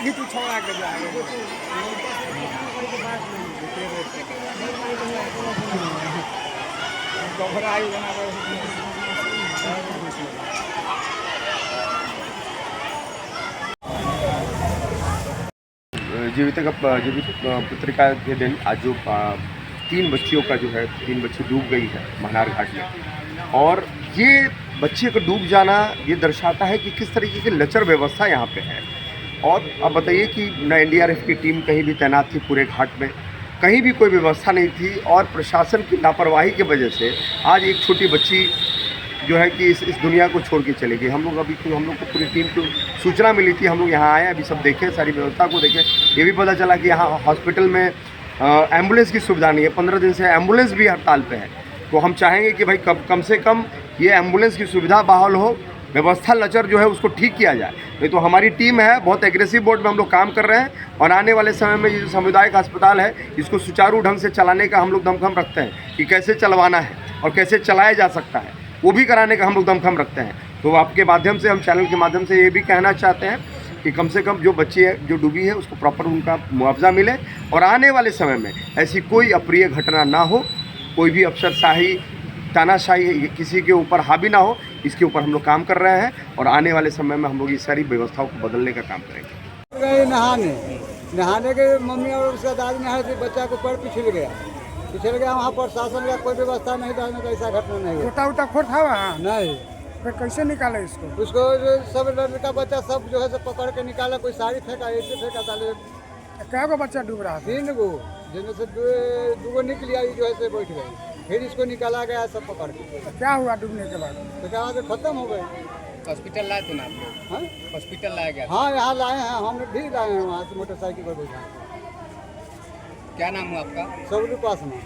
घीचू छोड़ा के जीवित पत्रिका के दिन आज जो 3 बच्चियों का जो है 3 बच्ची डूब गई है महनार घाट में। और ये बच्चे का डूब जाना ये दर्शाता है कि किस तरीके की लचर व्यवस्था यहाँ पे है। और अब बताइए कि न एनडीआरएफ की टीम कहीं भी तैनात थी पूरे घाट में, कहीं भी कोई व्यवस्था नहीं थी। और प्रशासन की लापरवाही की वजह से आज एक छोटी बच्ची जो है कि इस दुनिया को छोड़ के चली गई। हम लोग को पूरी टीम को सूचना मिली थी, हम लोग यहाँ आए, अभी सब देखें, सारी व्यवस्था को देखें। ये भी पता चला कि यहाँ हॉस्पिटल में एम्बुलेंस की सुविधा नहीं है, 15 दिन से एम्बुलेंस भी हड़ताल पे है। तो हम चाहेंगे कि भाई कम से कम ये एम्बुलेंस की सुविधा बहाल हो, व्यवस्था लचर जो है उसको ठीक किया जाए। नहीं तो हमारी टीम है, बहुत एग्रेसिव बोर्ड में हम लोग काम कर रहे हैं। और आने वाले समय में ये जो सामुदायिक अस्पताल है इसको सुचारू ढंग से चलाने का हम लोग दमखम रखते हैं कि कैसे चलवाना है और कैसे चलाया जा सकता है, वो भी कराने का हम लोग दमखम रखते हैं। तो आपके माध्यम से, हम चैनल के माध्यम से ये भी कहना चाहते हैं कि कम से कम जो बच्ची है जो डूबी है उसको प्रॉपर उनका मुआवजा मिले और आने वाले समय में ऐसी कोई अप्रिय घटना ना हो, कोई भी अफसरशाही तानाशाही किसी के ऊपर हावी ना हो। इसके ऊपर हम लोग काम कर रहे हैं और आने वाले समय में हम लोग इस सारी व्यवस्थाओं को बदलने का काम करेंगे। गए नहाने के मम्मी और उसका दादी नहाए थे, बच्चा को पैर पिछल गया, वहाँ प्रशासन का कोई व्यवस्था नहीं था, ऐसा घटना नहीं हुआ। उटा खोट था वहाँ नहीं, फिर कैसे निकाले उसको सब लड़का बच्चा सब जो है सब पकड़ के निकाला, कोई साड़ी फेंका, ऐसे फेंका डाले। क्या को बच्चा डूब रहा था? 3 गो, जिनमें से 2 निकल आई जो है से बैठ गई, फिर इसको निकाला गया सब पकड़ के। क्या हुआ डूबने के बाद? तो क्या बात है, खत्म हो गए। हॉस्पिटल लाए थे ना आप लोग? हाँ, हॉस्पिटल लाया गया? हाँ, यहाँ लाए हैं, हम भी लाए हैं वहाँ से मोटरसाइकिल पर बैठा। क्या नाम हुआ आपका? सबरू पास में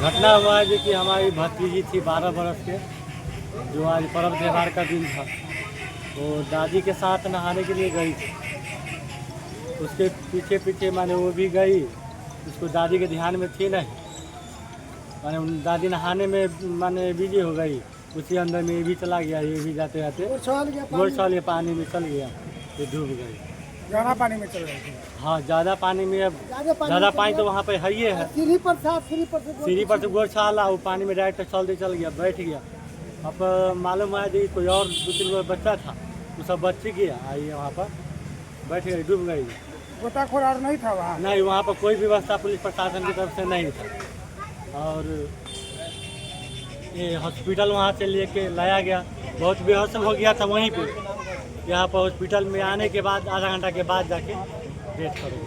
घटना हुआ है कि हमारी भतीजी थी 12 बरस के, जो आज पर्व त्यौहार का दिन था, तो दादी के साथ नहाने के लिए गई थी। उसके पीछे पीछे माने वो भी गई, उसको दादी के ध्यान में थी नहीं, माने दादी नहाने में माने बिजी हो गई, उसी अंदर में ये भी चला गया, ये भी जाते जाते गोर साल पानी में चल गया, ये डूब गई। ज़्यादा पानी में चल रही थी? हाँ, ज़्यादा पानी में, अब ज़्यादा पानी तो वहाँ पे है ही है। सीढ़ी पर से गोर छाला, वो पानी में डायरेक्ट चल गया, बैठ गया। अब मालूम है जी कोई और 2-3 गो बच्चा था, वो सब बच्ची गया, आई वहाँ पर बैठ गई, डूब गई। गोताखोर और नहीं था वहाँ? नहीं, वहाँ पर कोई व्यवस्था पुलिस प्रशासन की तरफ से नहीं था। और ये हॉस्पिटल वहाँ से लेके लाया गया, बहुत बेहोश हो गया था वहीं पे। यहाँ पर हॉस्पिटल में आने के बाद आधा घंटा के बाद जाके डेथ कर गई।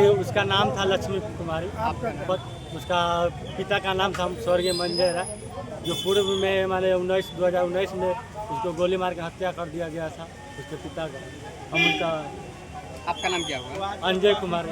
उसका नाम था लक्ष्मी कुमारी, उसका पिता का नाम था स्वर्गीय मंजय राय, जो पूर्व में माने 2019 में उसको गोली मार के हत्या कर दिया गया था उसके पिता का। हम उनका, आपका नाम क्या हुआ? अंजय कुमार।